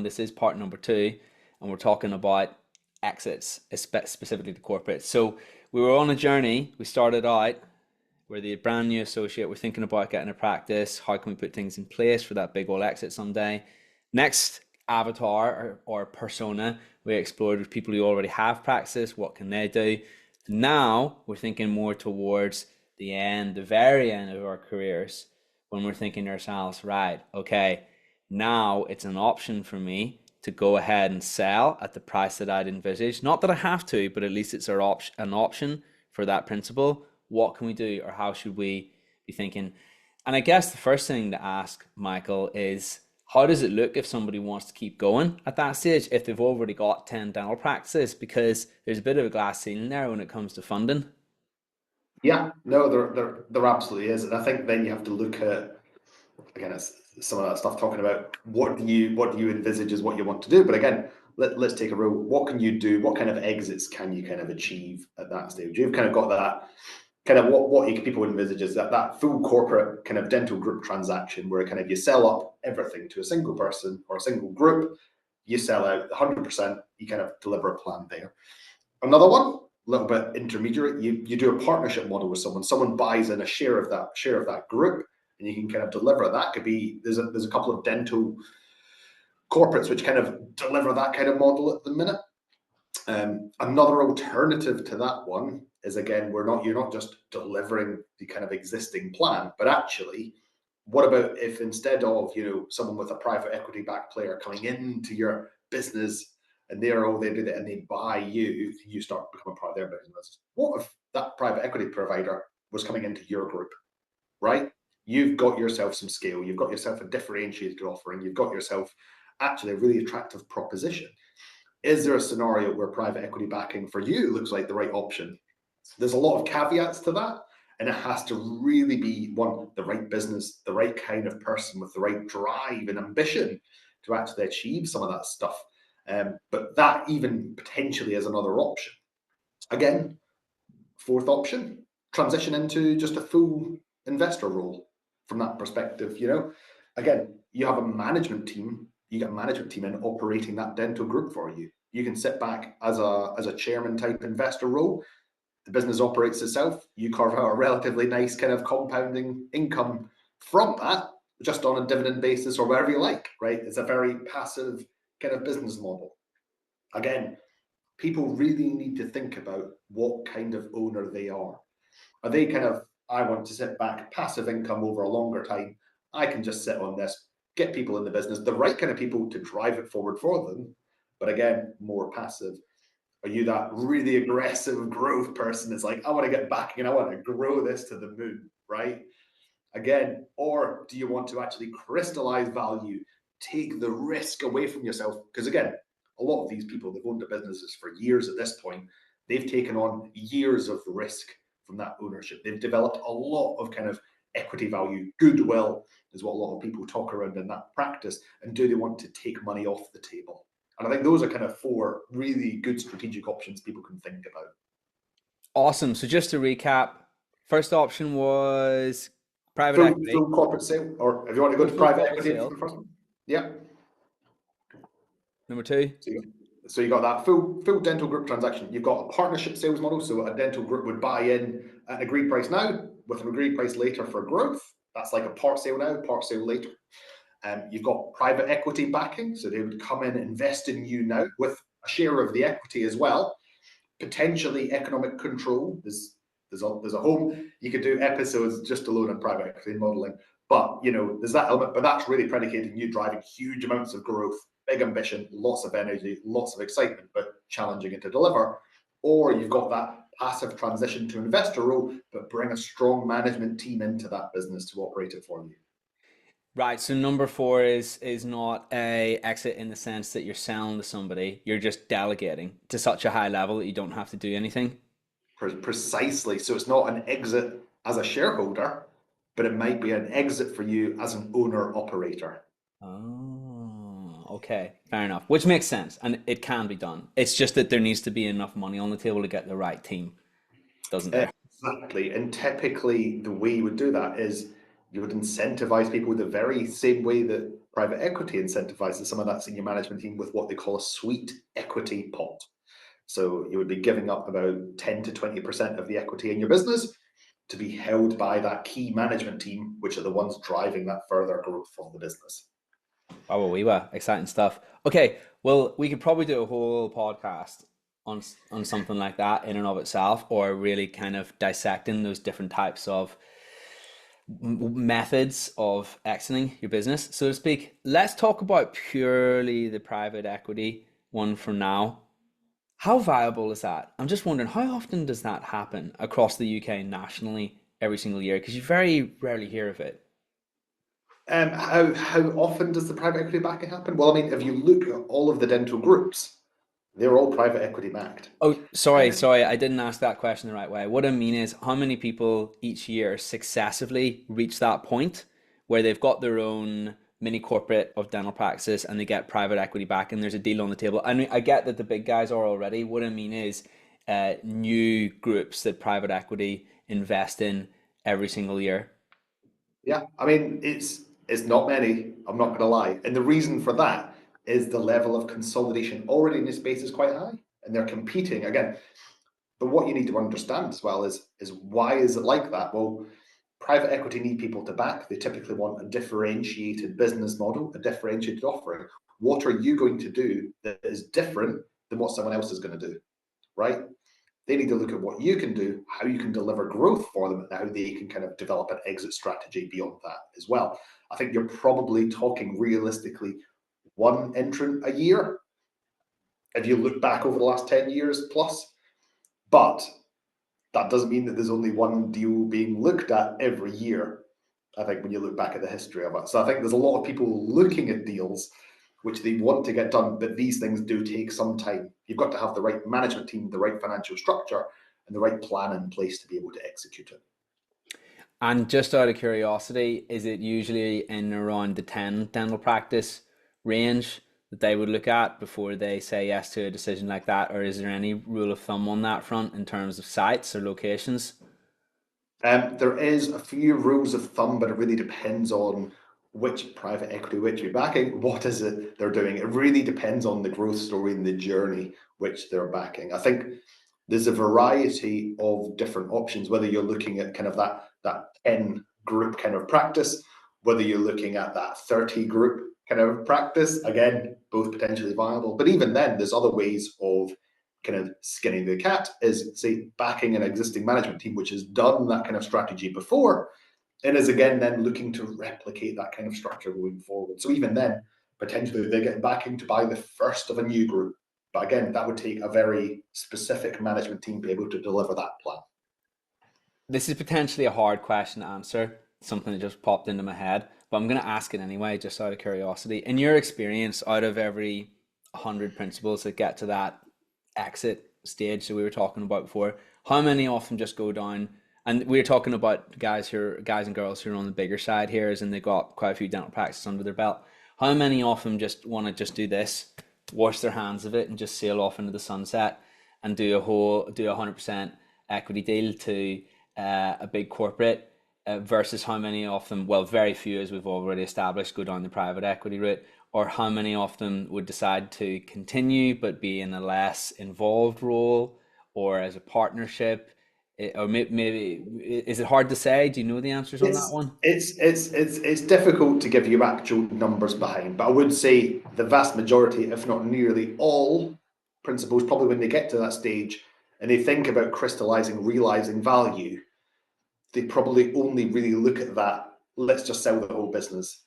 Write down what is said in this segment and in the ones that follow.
This is part number two, and we're talking about exits, specifically the corporate. So we were on a journey. We started out, we're the brand new associate. We're thinking about getting a practice. How can we put things in place for that big old exit someday? Next avatar or persona we explored with people who already have practice. What can they do? Now we're thinking more towards the end, the very end of our careers, when we're thinking to ourselves, right, okay, now it's an option for me to go ahead and sell at the price that I'd envisaged. Not that I have to, but at least it's an option for that principle. What can we do, or how should we be thinking? And I guess the first thing to ask, Michael, is how does it look if somebody wants to keep going at that stage if they've already got 10 dental practices? Because there's a bit of a glass ceiling there when it comes to funding. Yeah, no, there absolutely is. And I think then you have to look at, again, it's some of that stuff talking about what do you envisage as what you want to do. But again, let's take a row. What can you do? What kind of exits can you kind of achieve at that stage? You've kind of got that kind of what people envisage is that full corporate kind of dental group transaction where kind of you sell up everything to a single person or a single group, you sell out 100%, you kind of deliver a plan there. Another one, a little bit intermediary, you do a partnership model with someone buys in a share of that group, and you can kind of deliver. That could be, there's a couple of dental corporates which kind of deliver that kind of model at the minute. Another alternative to that one is, again, you're not just delivering the kind of existing plan, but actually, what about if instead of someone with a private equity backed player coming into your business and they do that and they buy you start becoming part of their business? What if that private equity provider was coming into your group, right? You've got yourself some scale, you've got yourself a differentiated offering, you've got yourself actually a really attractive proposition. Is there a scenario where private equity backing for you looks like the right option? There's a lot of caveats to that, and it has to really be the right business, the right kind of person with the right drive and ambition to actually achieve some of that stuff. But that even potentially is another option. Again, fourth option, transition into just a full investor role from that perspective. Again, you have a management team. You get a management team in operating that dental group for you. You can sit back as a chairman type investor role. The business operates itself. You carve out a relatively nice kind of compounding income from that, just on a dividend basis or whatever you like, right? It's a very passive kind of business model. Again, people really need to think about what kind of owner they are. Are they kind of, I want to sit back, passive income over a longer time. I can just sit on this, get people in the business, the right kind of people to drive it forward for them. But again, more passive. Are you that really aggressive growth person that's like, I want to get back and I want to grow this to the moon, right? Again, or do you want to actually crystallize value, take the risk away from yourself? Because again, a lot of these people, they've owned their businesses for years at this point. They've taken on years of risk from that ownership. They've developed a lot of kind of equity value, goodwill is what a lot of people talk around in that practice. And do they want to take money off the table? And I think those are kind of four really good strategic options people can think about. Awesome. So just to recap, first option was private equity. Full corporate sale, or if you want to go to private equity for the first one. Yeah. Number two. So you got that full dental group transaction. You've got a partnership sales model. So a dental group would buy in at an agreed price now with an agreed price later for growth. That's like a part sale now, part sale later. You've got private equity backing. So they would come in, invest in you now with a share of the equity as well. Potentially economic control. There's a home. You could do episodes just alone on private equity modeling. But there's that element, but that's really predicated on you driving huge amounts of growth, big ambition, lots of energy, lots of excitement, but challenging it to deliver. Or you've got that passive transition to investor role, but bring a strong management team into that business to operate it for you. Right. So number four is not a exit in the sense that you're selling to somebody. You're just delegating to such a high level that you don't have to do anything. Precisely. So it's not an exit as a shareholder, but it might be an exit for you as an owner operator. Oh, okay. Fair enough. Which makes sense. And it can be done. It's just that there needs to be enough money on the table to get the right team, doesn't there? Exactly. And typically the way you would do that is you would incentivize people the very same way that private equity incentivizes some of that senior management team with what they call a sweet equity pot. So you would be giving up about 10 to 20% of the equity in your business to be held by that key management team, which are the ones driving that further growth of the business. Oh, we were exciting stuff. Okay, well, we could probably do a whole podcast on something like that in and of itself, or really kind of dissecting those different types of methods of exiting your business, so to speak. Let's talk about purely the private equity one for now. How viable is that? I'm just wondering, how often does that happen across the UK nationally every single year? Because you very rarely hear of it. How often does the private equity backing happen? Well, I mean, if you look at all of the dental groups, they're all private equity backed. Oh, sorry, I didn't ask that question the right way. What I mean is, how many people each year successively reach that point where they've got their own mini corporate of dental practices and they get private equity back and there's a deal on the table? I mean, I get that the big guys are already. What I mean is, new groups that private equity invest in every single year. Yeah, I mean, it's not many, I'm not going to lie. And the reason for that is the level of consolidation already in this space is quite high, and they're competing again. But what you need to understand as well is why is it like that? Well, private equity need people to back. They typically want a differentiated business model, a differentiated offering. What are you going to do that is different than what someone else is going to do, right? They need to look at what you can do, how you can deliver growth for them, and how they can kind of develop an exit strategy beyond that as well. I think you're probably talking realistically one entrant a year if you look back over the last 10 years plus. But that doesn't mean that there's only one deal being looked at every year, I think, when you look back at the history of it. So I think there's a lot of people looking at deals which they want to get done, but these things do take some time. You've got to have the right management team, the right financial structure, and the right plan in place to be able to execute it. And just out of curiosity, is it usually in around the 10 dental practice range that they would look at before they say yes to a decision like that? Or is there any rule of thumb on that front in terms of sites or locations? There is a few rules of thumb, but it really depends on which private equity, which you're backing, what is it they're doing. It really depends on the growth story and the journey which they're backing. I think there's a variety of different options, whether you're looking at kind of that 10 group kind of practice, whether you're looking at that 30 group kind of practice, again, both potentially viable. But even then, there's other ways of kind of skinning the cat, is say backing an existing management team which has done that kind of strategy before and is again then looking to replicate that kind of structure going forward. So even then, potentially they get backing to buy the first of a new group. But again, that would take a very specific management team to be able to deliver that plan. This is potentially a hard question to answer, something that just popped into my head, but I'm going to ask it anyway, just out of curiosity. In your experience, out of every 100 principals that get to that exit stage that we were talking about before, how many often just go down? And we are talking about guys and girls who are on the bigger side here, as in they got quite a few dental practices under their belt. How many often just want to just do this, wash their hands of it, and just sail off into the sunset and do a 100% equity deal to a big corporate, versus how many of them, well, very few, as we've already established, go down the private equity route, or how many of them would decide to continue but be in a less involved role or as a partnership? Or maybe, is it hard to say? Do you know the answers on that It's one? it's difficult to give you actual numbers behind, but I would say the vast majority, if not nearly all principals, probably when they get to that stage and they think about crystallizing, realizing value, they probably only really look at that. Let's just sell the whole business.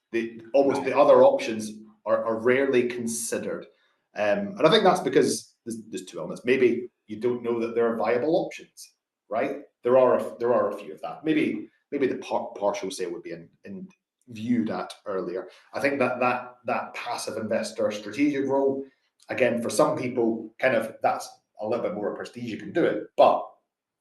Almost the other options are rarely considered, and I think that's because there's two elements. Maybe you don't know that there are viable options, right? There are a few of that. Maybe the partial sale would be in viewed at earlier. I think that passive investor strategic role, again, for some people, kind of that's a little bit more prestige. You can do it, but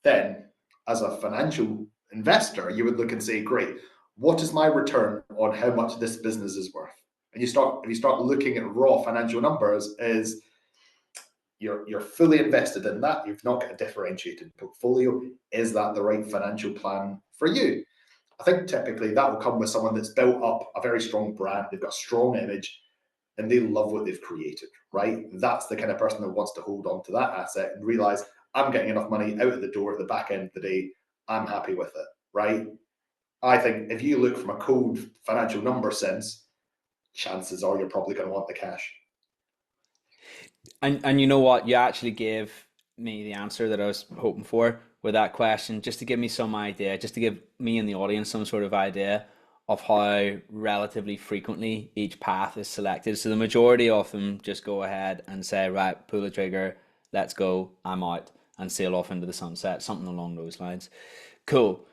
then as a financial investor, you would look and say, great, what is my return on how much this business is worth? And if you start looking at raw financial numbers, is you're fully invested in that. You've not got a differentiated portfolio. Is that the right financial plan for you? I think typically that will come with someone that's built up a very strong brand, they've got a strong image, and they love what they've created, right? That's the kind of person that wants to hold on to that asset and realize I'm getting enough money out of the door at the back end of the day, I'm happy with it, right? I think if you look from a cold financial number sense, chances are you're probably going to want the cash. And you know what? You actually gave me the answer that I was hoping for with that question, just to give me some idea, just to give me and the audience some sort of idea of how relatively frequently each path is selected. So the majority of them just go ahead and say, right, pull the trigger, let's go, I'm out, and sail off into the sunset, something along those lines. Cool.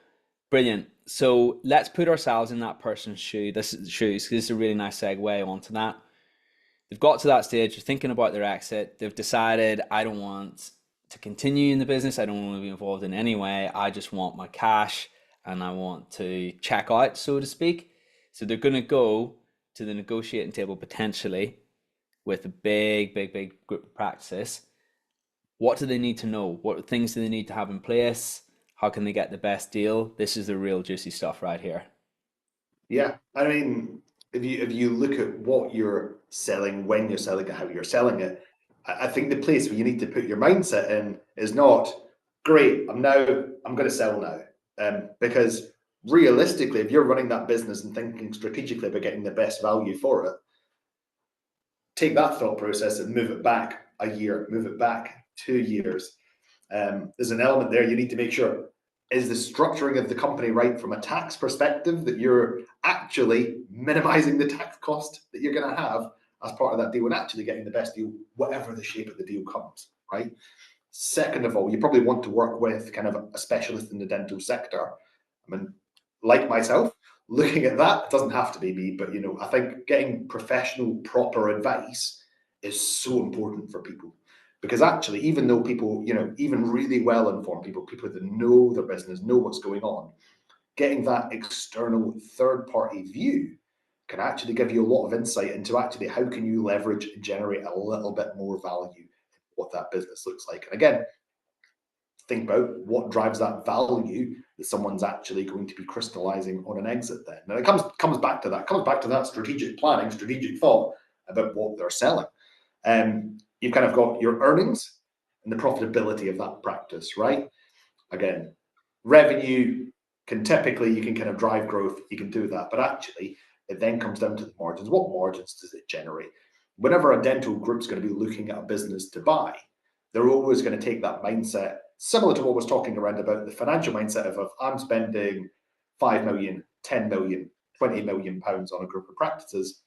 Brilliant. So let's put ourselves in that person's shoes. This is a really nice segue onto that. They've got to that stage, they're thinking about their exit. They've decided, I don't want to continue in the business. I don't want to be involved in any way. I just want my cash and I want to check out, so to speak. So they're going to go to the negotiating table potentially with a big group of practices. What do they need to know? What things do they need to have in place? How can they get the best deal? This is the real juicy stuff right here. Yeah, I mean, if you look at what you're selling, when you're selling it, how you're selling it, I think the place where you need to put your mindset in is not great. I'm going to sell now, because realistically, if you're running that business and thinking strategically about getting the best value for it, take that thought process and move it back a year, move it back 2 years. There's an element there you need to make sure, is the structuring of the company right from a tax perspective, that you're actually minimizing the tax cost that you're going to have as part of that deal and actually getting the best deal, whatever the shape of the deal comes, right? Second of all, you probably want to work with kind of a specialist in the dental sector. I mean, like myself, looking at that, it doesn't have to be me, but I think getting professional, proper advice is so important for people. Because actually, even though people, even really well-informed people that know their business, know what's going on, getting that external third-party view can actually give you a lot of insight into actually how can you leverage and generate a little bit more value in what that business looks like. And again, think about what drives that value that someone's actually going to be crystallizing on an exit then. And it comes back to that strategic planning, strategic thought about what they're selling. You've kind of got your earnings and the profitability of that practice, right? Again, revenue can typically, you can kind of drive growth, you can do that, but actually it then comes down to the margins. What margins does it generate? Whenever a dental group's going to be looking at a business to buy, they're always going to take that mindset, similar to what I was talking around about the financial mindset of I'm spending 5 million, 10 million, 20 million pounds on a group of practices.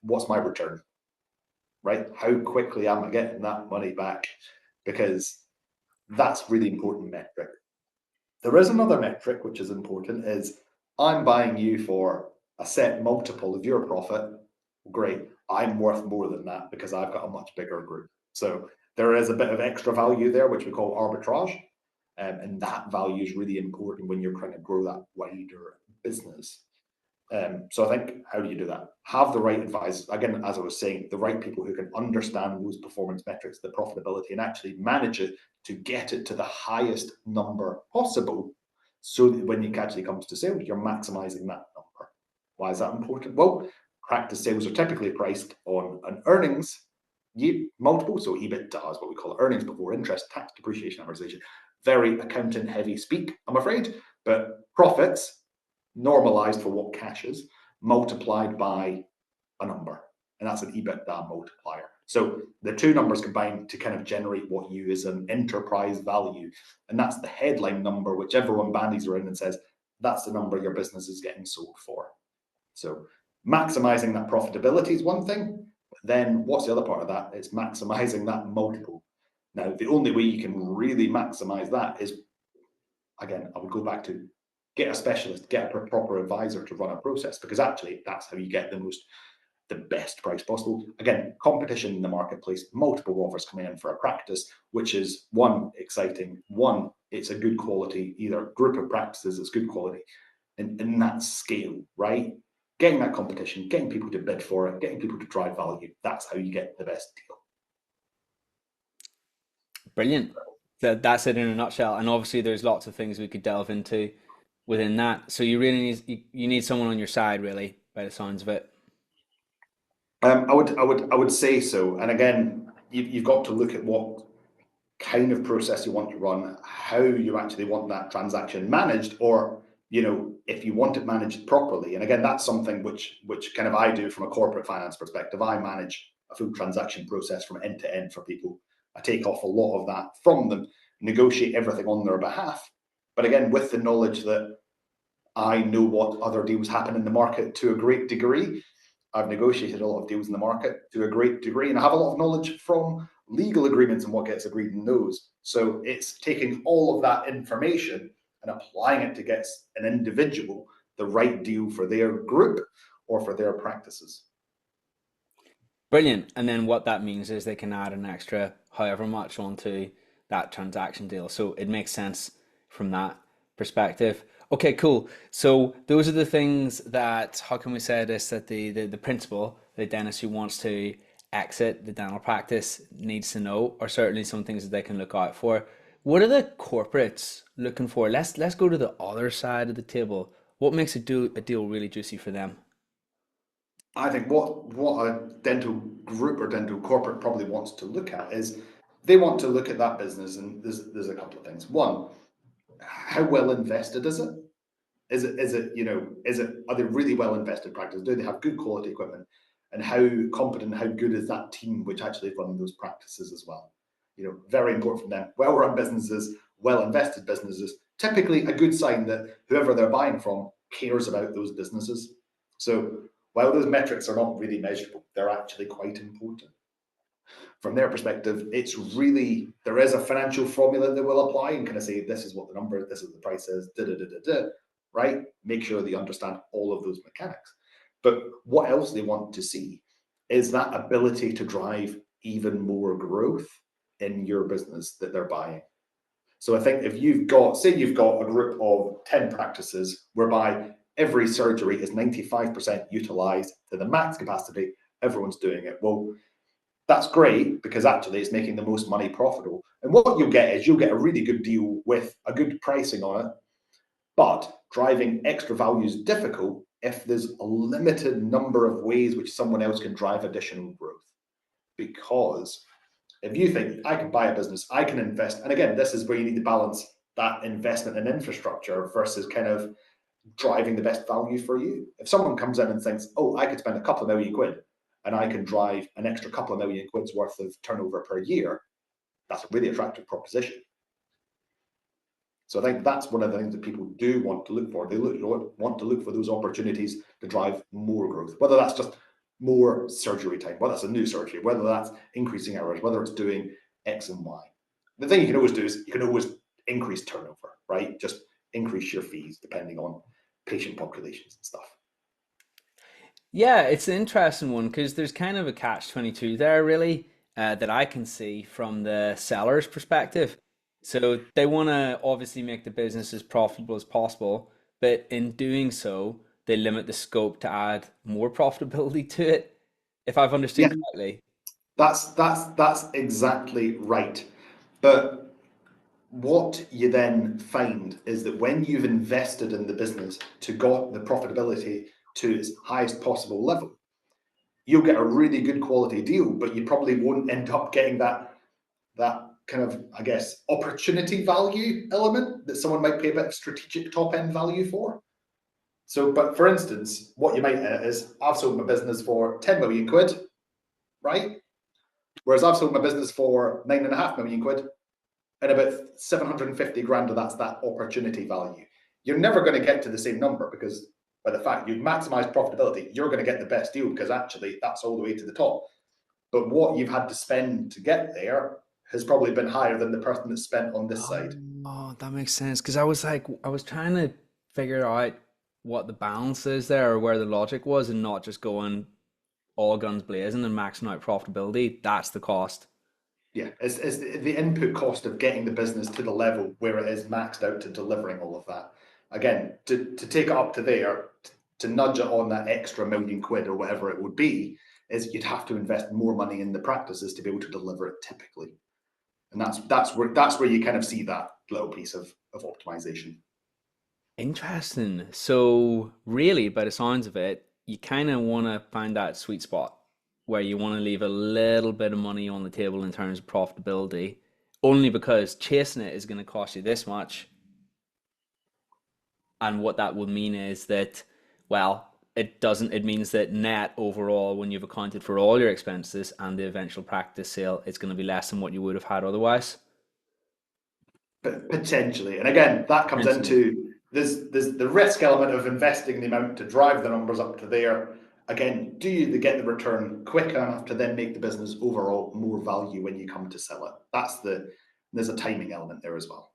What's my return? Right? How quickly am I getting that money back? Because that's really important metric. There is another metric which is important, is I'm buying you for a set multiple of your profit. Great. I'm worth more than that because I've got a much bigger group. So there is a bit of extra value there, which we call arbitrage. And that value is really important when you're trying to grow that wider business. So I think, how do you do that? Have the right advisors. Again, as I was saying, the right people who can understand those performance metrics, the profitability, and actually manage it to get it to the highest number possible, so that when it actually comes to sales, you're maximizing that number. Why is that important? Well, practice sales are typically priced on an earnings multiple, so EBITDA is what we call it, earnings before interest, tax, depreciation, amortization. Very accountant heavy speak, I'm afraid, but profits normalized for what cash is, multiplied by a number, and that's an EBITDA multiplier. So the two numbers combine to kind of generate what you is an enterprise value, and that's the headline number which everyone bandies around and says that's the number your business is getting sold for. So maximizing that profitability is one thing, but then what's the other part of that? It's maximizing that multiple. Now, the only way you can really maximize that is, again, I would go back to get a specialist, get a proper advisor to run a process, because actually that's how you get the best price possible. Again, competition in the marketplace, multiple offers coming in for a practice, which is one, exciting, one, it's a good quality, either group of practices, it's good quality, and that scale, right? Getting that competition, getting people to bid for it, getting people to drive value, that's how you get the best deal. Brilliant. That's it in a nutshell. And obviously, there's lots of things we could delve into within that. So you really you need someone on your side, really, by the sounds of it. I would say so. And again, you've got to look at what kind of process you want to run, how you actually want that transaction managed, or if you want it managed properly. And again, that's something which kind of I do from a corporate finance perspective. I manage a full transaction process from end to end for people. I take off a lot of that from them, negotiate everything on their behalf. But again, with the knowledge that I know what other deals happen in the market to a great degree. I've negotiated a lot of deals in the market to a great degree, and I have a lot of knowledge from legal agreements and what gets agreed in those. So it's taking all of that information and applying it to get an individual the right deal for their group or for their practices. Brilliant. And then what that means is they can add an extra however much onto that transaction deal. So it makes sense from that perspective. Okay, cool. So those are the things that, how can we say this, that the principal, the dentist who wants to exit the dental practice needs to know, or certainly some things that they can look out for. What are the corporates looking for? Let's go to the other side of the table. What makes a deal really juicy for them? I think what a dental group or dental corporate probably wants to look at is they want to look at that business, and there's a couple of things. One, how well invested is it? Are they really well invested practice? Do they have good quality equipment? And how competent, how good is that team which actually run those practices as well? Very important for them. Well-run businesses, well-invested businesses, typically a good sign that whoever they're buying from cares about those businesses. So while those metrics are not really measurable, they're actually quite important. From their perspective, there is a financial formula they will apply and kind of say, this is what the number, this is the price is, right? Make sure that you understand all of those mechanics. But what else they want to see is that ability to drive even more growth in your business that they're buying. So I think if you've got a group of 10 practices whereby every surgery is 95% utilized to the max capacity, everyone's doing it. Well, that's great because actually it's making the most money profitable. And what you'll get is you'll get a really good deal with a good pricing on it, but driving extra value is difficult if there's a limited number of ways which someone else can drive additional growth. Because if you think I can buy a business, I can invest, and again, this is where you need to balance that investment in infrastructure versus kind of driving the best value for you. If someone comes in and thinks, oh, I could spend a couple of million quid and I can drive an extra couple of million quid's worth of turnover per year, that's a really attractive proposition. So I think that's one of the things that people do want to look for. They want to look for those opportunities to drive more growth, whether that's just more surgery time, whether that's a new surgery, whether that's increasing hours, whether it's doing X and Y. The thing you can always do is you can always increase turnover, right? Just increase your fees depending on patient populations and stuff. Yeah, it's an interesting one because there's kind of a catch-22 there, really, that I can see from the seller's perspective. So they want to obviously make the business as profitable as possible, but in doing so, they limit the scope to add more profitability to it, if I've understood Yeah, correctly. that's exactly right. But what you then find is that when you've invested in the business to got the profitability to its highest possible level, you'll get a really good quality deal, but you probably won't end up getting that kind of, I guess, opportunity value element that someone might pay a bit of strategic top end value for. So, but for instance, what you might get is I've sold my business for 10 million quid, right? Whereas I've sold my business for 9.5 million quid, and about 750 grand of that's that opportunity value. You're never going to get to the same number because by the fact you've maximized profitability, you're going to get the best deal because actually that's all the way to the top. But what you've had to spend to get there has probably been higher than the person that's spent on this side. Oh, that makes sense. Because I was like, I was trying to figure out what the balance is there or where the logic was and not just going all guns blazing and maxing out profitability. That's the cost. Yeah, it's the input cost of getting the business to the level where it is maxed out to delivering all of that. Again, to take it up to there, to nudge it on that extra million quid or whatever it would be, is you'd have to invest more money in the practices to be able to deliver it typically. And that's where you kind of see that little piece of optimization. Interesting. So really, by the sounds of it, you kind of want to find that sweet spot where you want to leave a little bit of money on the table in terms of profitability, only because chasing it is going to cost you this much. And what that would mean is that, well, it means that net overall, when you've accounted for all your expenses and the eventual practice sale, it's going to be less than what you would have had otherwise. But potentially, and again, that comes Potentially. into there's the risk element of investing the amount to drive the numbers up to there. Again, do you get the return quick enough to then make the business overall more value when you come to sell it? There's a timing element there as well.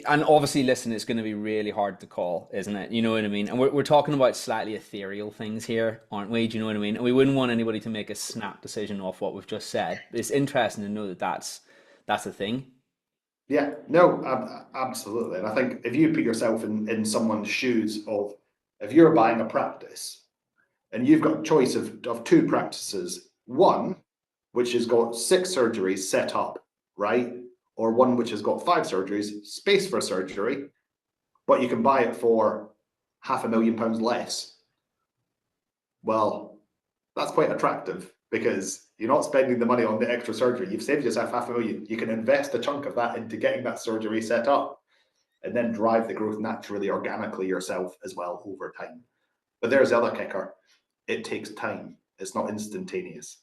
And obviously, listen, it's going to be really hard to call, isn't it? You know what I mean? And we're talking about slightly ethereal things here, aren't we? Do you know what I mean? And we wouldn't want anybody to make a snap decision off what we've just said. It's interesting to know that that's a thing. Yeah, no, absolutely. And I think if you put yourself in someone's shoes of if you're buying a practice and you've got a choice of two practices, one which has got 6 surgeries set up, right? Or one which has got 5 surgeries, space for surgery, but you can buy it for £500,000 less. Well, that's quite attractive because you're not spending the money on the extra surgery. You've saved yourself £500,000. You can invest a chunk of that into getting that surgery set up and then drive the growth naturally, organically yourself as well over time. But there's the other kicker. It takes time. It's not instantaneous.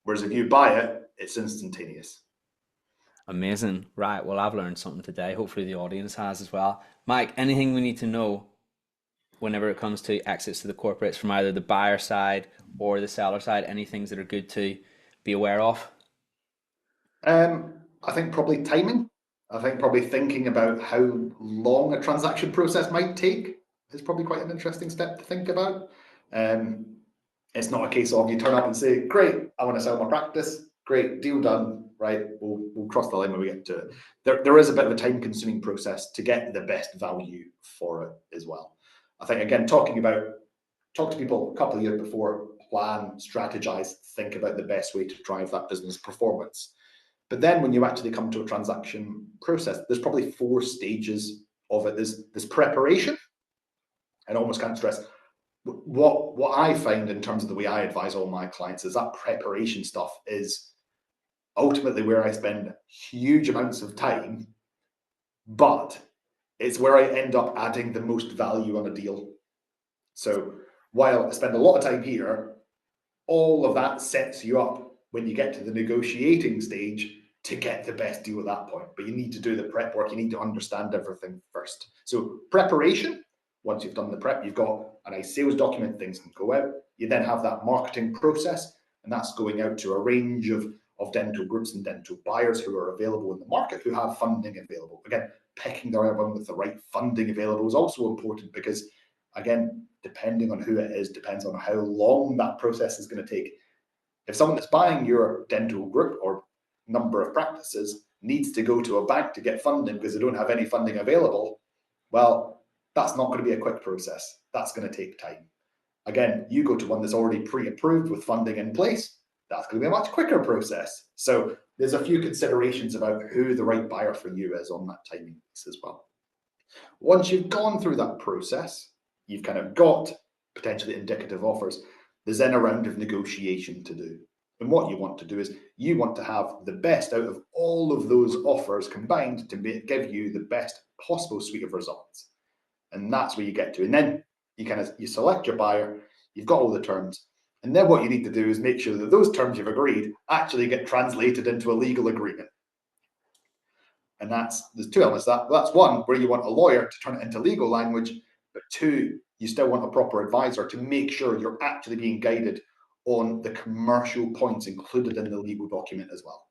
Whereas if you buy it, it's instantaneous. Amazing. Right. Well, I've learned something today. Hopefully, the audience has as well. Mike, anything we need to know whenever it comes to exits to the corporates from either the buyer side or the seller side? Any things that are good to be aware of? I think probably timing. I think probably thinking about how long a transaction process might take is probably quite an interesting step to think about. Um, it's not a case of you turn up and say, "Great, I want to sell my practice. Great, deal done." Right? We'll cross the line when we get to it. There is a bit of a time-consuming process to get the best value for it as well. I think again, talk to people a couple of years before, plan, strategize, think about the best way to drive that business performance. But then when you actually come to a transaction process, there's probably 4 stages of it. There's preparation, and I almost can't stress what I find in terms of the way I advise all my clients is that preparation stuff is ultimately where I spend huge amounts of time, but it's where I end up adding the most value on a deal. So while I spend a lot of time here, all of that sets you up when you get to the negotiating stage to get the best deal at that point. But you need to do the prep work. You need to understand everything first. So preparation, once you've done the prep, you've got a nice sales document, things can go out. You then have that marketing process, and that's going out to a range of dental groups and dental buyers who are available in the market, who have funding available. Again, picking the right one with the right funding available is also important because, again, depending on who it is, depends on how long that process is going to take. If someone that's buying your dental group or number of practices needs to go to a bank to get funding because they don't have any funding available, well, that's not going to be a quick process. That's going to take time. Again, you go to one that's already pre-approved with funding in place, that's going to be a much quicker process. So there's a few considerations about who the right buyer for you is on that timing piece as well. Once you've gone through that process, you've kind of got potentially indicative offers. There's then a round of negotiation to do. And what you want to do is you want to have the best out of all of those offers combined to give you the best possible suite of results. And that's where you get to. And then you select your buyer, you've got all the terms. And then what you need to do is make sure that those terms you've agreed actually get translated into a legal agreement. And there's 2 elements. That's one, where you want a lawyer to turn it into legal language, but 2, you still want a proper advisor to make sure you're actually being guided on the commercial points included in the legal document as well.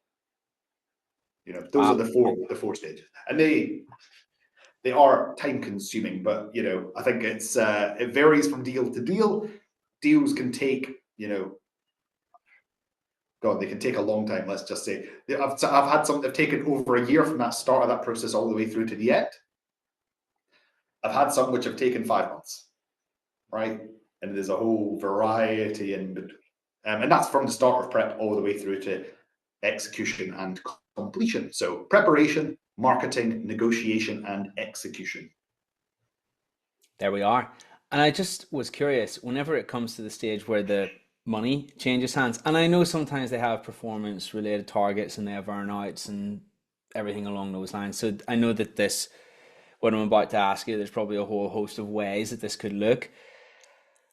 Those are the four stages, and they are time consuming, but I think it varies from deal to deal. Deals can take God, they can take a long time. Let's just say I've had some that have taken over a year from that start of that process all the way through to the end. I've had some which have taken 5 months, right? And there's a whole variety in between. And that's from the start of prep all the way through to execution and completion. So preparation, marketing, negotiation, and execution. There we are. And I just was curious, whenever it comes to the stage where the money changes hands, and I know sometimes they have performance related targets and they have earnouts and everything along those lines. So I know that this, what I'm about to ask you, there's probably a whole host of ways that this could look.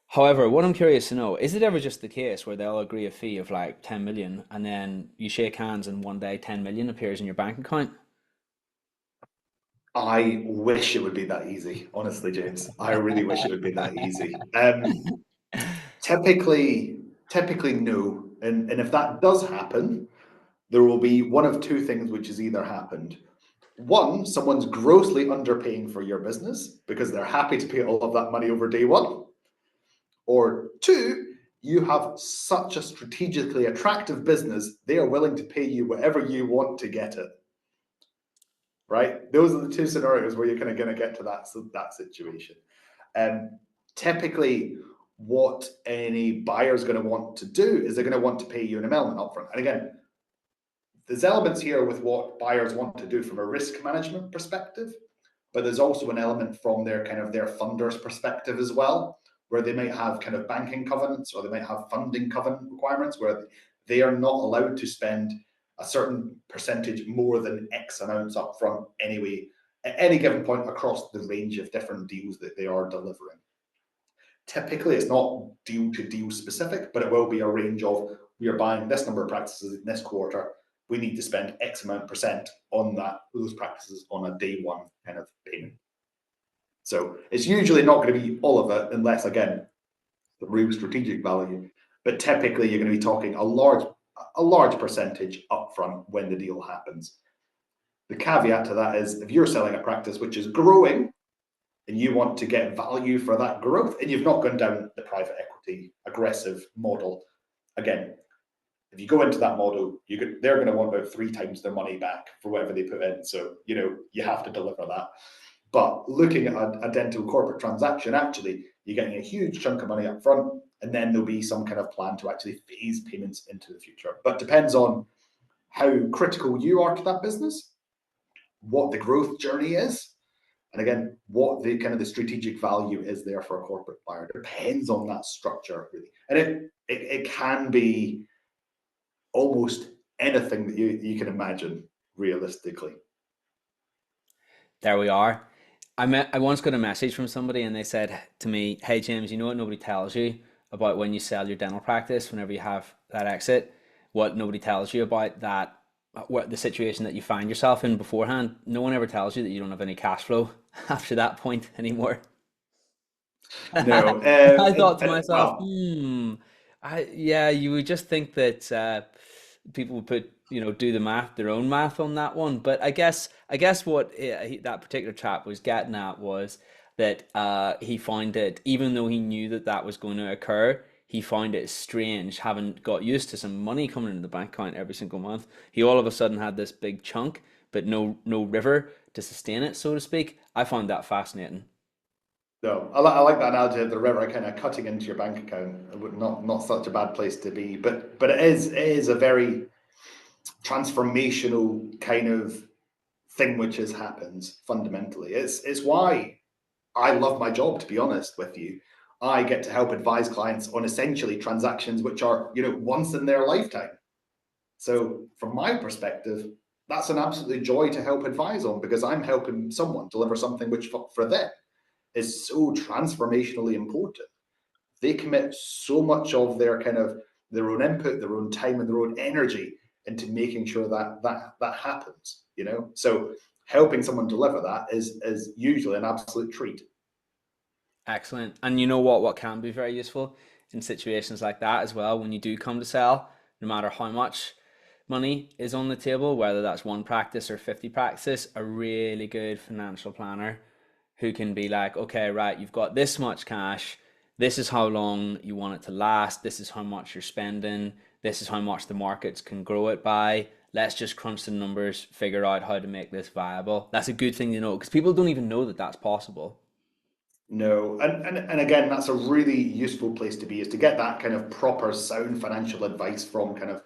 However, what I'm curious to know, is it ever just the case where they'll agree a fee of like 10 million and then you shake hands and one day 10 million appears in your bank account? I wish it would be that easy, honestly, James. I really wish it would be that easy. Typically no. And if that does happen, there will be one of two things which has either happened. One, someone's grossly underpaying for your business because they're happy to pay all of that money over day one. Or two, you have such a strategically attractive business, they are willing to pay you whatever you want to get it. Right? Those are the two scenarios where you're kind of going to get to that situation. Typically, what any buyer is going to want to do is they're going to want to pay you an amount upfront. And again, there's elements here with what buyers want to do from a risk management perspective, but there's also an element from their kind of their funders perspective as well, where they might have kind of banking covenants or they might have funding covenant requirements where they are not allowed to spend a certain percentage more than X amounts up front anyway, at any given point across the range of different deals that they are delivering. Typically, it's not deal to deal specific, but it will be a range of we are buying this number of practices in this quarter. We need to spend X amount percent on those practices on a day one kind of payment. So it's usually not going to be all of it unless, again, the real strategic value. But typically, you're going to be talking a large percentage upfront when the deal happens. The caveat to that is if you're selling a practice which is growing and you want to get value for that growth and you've not gone down the private equity aggressive model, again, if you go into that model, they're going to want about 3 times their money back for whatever they put in. So, you have to deliver that. But looking at a dental corporate transaction, actually, you're getting a huge chunk of money up front, and then there'll be some kind of plan to actually phase payments into the future. But depends on how critical you are to that business, what the growth journey is, and again, what the kind of the strategic value is there for a corporate buyer. Depends on that structure, really. And it can be almost anything that you can imagine realistically. There we are. I once got a message from somebody and they said to me, "Hey James, you know what nobody tells you about when you sell your dental practice, whenever you have that exit, what nobody tells you about that, what the situation that you find yourself in beforehand, no one ever tells you that you don't have any cash flow after that point anymore." No, I thought to myself, well, yeah, you would just think that people would put, do the math, their own math on that one. But I guess what that particular chap was getting at was that he found it, even though he knew that that was going to occur, he found it strange, having got used to some money coming into the bank account every single month. He all of a sudden had this big chunk, but no river to sustain it, so to speak. I found that fascinating. no, I like that analogy of the river kind of cutting into your bank account. Not such a bad place to be, but it is a very transformational kind of thing which has happened fundamentally. It's why I love my job, to be honest with you. I get to help advise clients on essentially transactions which are, once in their lifetime. So from my perspective, that's an absolute joy to help advise on because I'm helping someone deliver something which for them is so transformationally important. They commit so much of their kind of their own input, their own time, and their own energy into making sure that happens. So helping someone deliver that is usually an absolute treat. Excellent. And you know what can be very useful in situations like that as well, when you do come to sell, no matter how much money is on the table, whether that's one practice or 50 practices, a really good financial planner who can be like, okay, right, you've got this much cash, this is how long you want it to last, this is how much you're spending, this is how much the markets can grow it by. Let's just crunch the numbers, figure out how to make this viable. That's a good thing to know because people don't even know that that's possible. No, and again, that's a really useful place to be is to get that kind of proper sound financial advice from kind of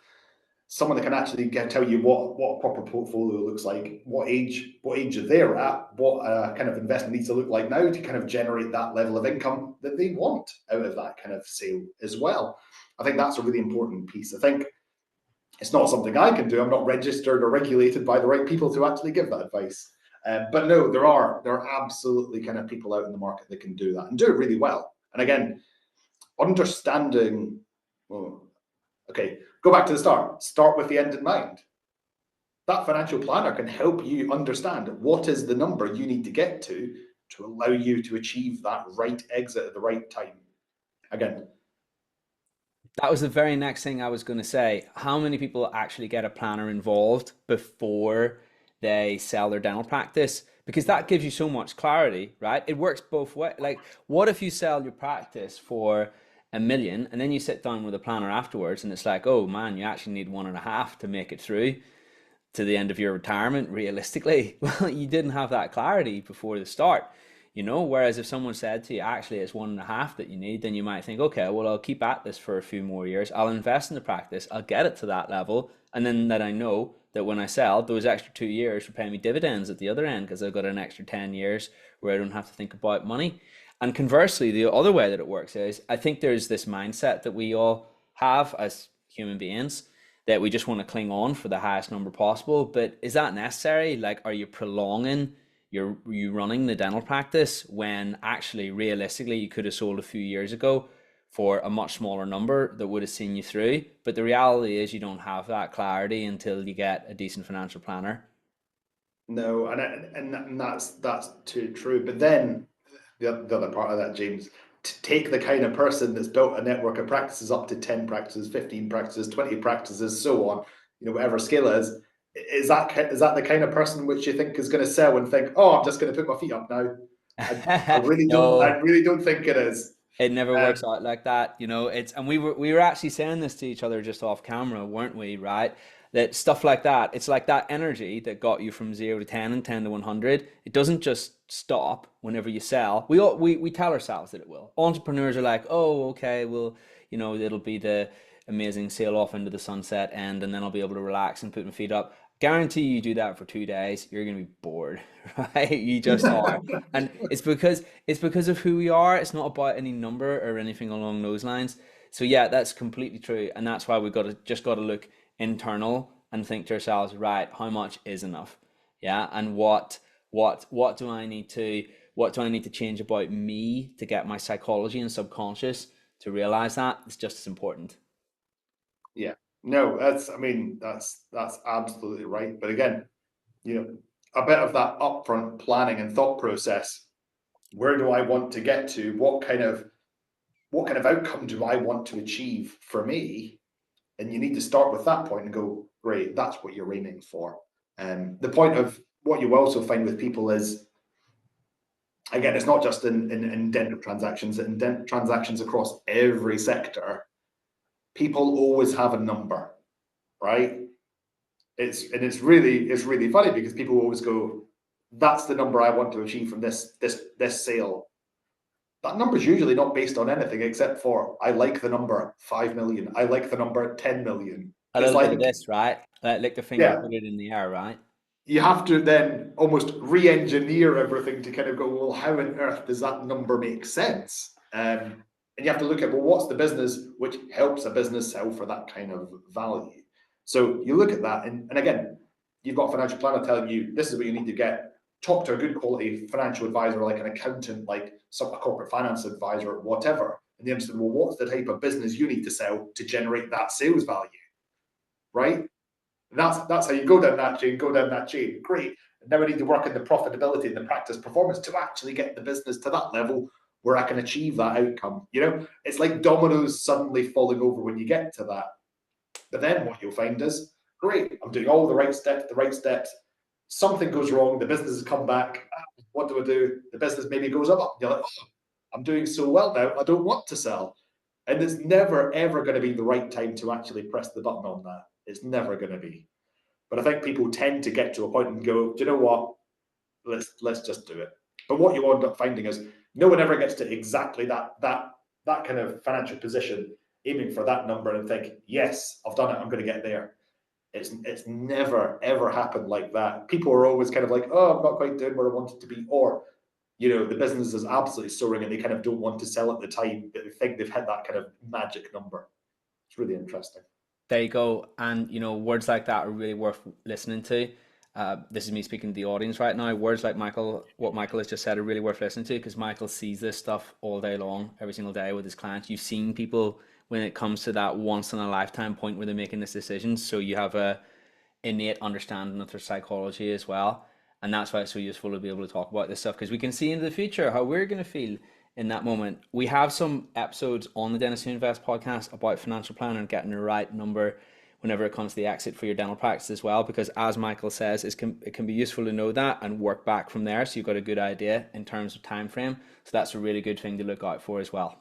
someone that can actually tell you what a proper portfolio looks like, what age they're at, what kind of investment needs to look like now to kind of generate that level of income that they want out of that kind of sale as well. I think that's a really important piece. I think it's not something I can do. I'm not registered or regulated by the right people to actually give that advice. But no, there are absolutely kind of people out in the market that can do that and do it really well. And again, understanding, well, okay, go back to the start. Start with the end in mind. That financial planner can help you understand what is the number you need to get to allow you to achieve that right exit at the right time. Again, That was the very next thing I was going to say. How many people actually get a planner involved before they sell their dental practice? Because that gives you so much clarity, right? It works both ways. Like, what if you sell your practice for 1 million and then you sit down with a planner afterwards and it's like, oh man, you actually need 1.5 to make it through to the end of your retirement realistically? Well, you didn't have that clarity before the start, whereas if someone said to you, actually it's 1.5 that you need, then you might think, okay, well, I'll keep at this for a few more years, I'll invest in the practice, I'll get it to that level, and then that I know that when I sell, those extra 2 years will pay me dividends at the other end because I've got an extra 10 years where I don't have to think about money. And conversely, the other way that it works is, I think there's this mindset that we all have as human beings that we just want to cling on for the highest number possible. But is that necessary? Like, are you prolonging you running the dental practice when actually realistically you could have sold a few years ago for a much smaller number that would have seen you through? But the reality is you don't have that clarity until you get a decent financial planner. no, and that's too true. But then the other part of that, James, to take the kind of person that's built a network of practices up to 10 practices, 15 practices, 20 practices, so on, whatever scale is that the kind of person which you think is going to sell and think, oh, I'm just going to put my feet up now? I really don't. I No, really don't think it is. it never Um, works out like that. It's, and we were actually saying this to each other just off camera, weren't we? Right? That stuff like that, it's like that energy that got you from 0 to 10 and 10 to 100. It doesn't just stop whenever you sell. We tell ourselves that it will. Entrepreneurs are like, oh, okay, well, it'll be the amazing sail off into the sunset end, and then I'll be able to relax and put my feet up. Guarantee you do that for 2 days, you're gonna be bored, right? You just are. And it's because of who we are. It's not about any number or anything along those lines. So yeah, that's completely true. And that's why we got to look internal and think to ourselves, right, how much is enough? Yeah. And what do I need to change about me to get my psychology and subconscious to realize that it's just as important. yeah, no, that's absolutely right. But again, a bit of that upfront planning and thought process. Where do I want to get to? What kind of outcome do I want to achieve for me? And you need to start with that point and go, great, that's what you're aiming for. The point of what you also find with people is, again, it's not just in dental transactions, in dental transactions across every sector, people always have a number, right? It's really funny because people always go, that's the number I want to achieve from this sale. That number is usually not based on anything except for, I like the number 5 million. I like the number 10 million. A It's little bit of like, this, right? Like lick the finger, yeah, put it in the air, right? you have to then almost re-engineer everything to kind of go, well, how on earth does that number make sense? And you have to look at, well, what's the business which helps a business sell for that kind of value? So you look at that, and again, you've got a financial planner telling you this is what you need to get. Talk to a good quality financial advisor, like an accountant, like a corporate finance advisor, whatever. And then say, well, what's the type of business you need to sell to generate that sales value, right? That's how you go down that chain. Great. And now I need to work in the profitability and the practice performance to actually get the business to that level where I can achieve that outcome. It's like dominoes suddenly falling over when you get to that. But then what you'll find is, great, I'm doing all the right steps. Something goes wrong, the business has come back. What do I do? The business maybe goes up. You're like, oh, I'm doing so well now, I don't want to sell. And it's never, ever going to be the right time to actually press the button on that. It's never going to be. But I think people tend to get to a point and go, do you know what? Let's just do it. But what you end up finding is no one ever gets to exactly that kind of financial position, aiming for that number and think, yes, I've done it, I'm going to get there. It's never ever happened like that. People are always kind of like, oh, I'm not quite doing where I wanted to be, or the business is absolutely soaring and they kind of don't want to sell at the time, but they think they've hit that kind of magic number. It's really interesting. There you go. And words like that are really worth listening to. This is me speaking to the audience right now. Words like what Michael has just said are really worth listening to, because Michael sees this stuff all day long, every single day with his clients. You've seen people when it comes to that once in a lifetime point where they're making this decision. So you have a innate understanding of their psychology as well. And that's why it's so useful to be able to talk about this stuff, because we can see into the future how we're going to feel in that moment. We have some episodes on the Dentist Who Invest podcast about financial planning and getting the right number whenever it comes to the exit for your dental practice as well, because as Michael says, it can be useful to know that and work back from there, so you've got a good idea in terms of time frame. So that's a really good thing to look out for as well.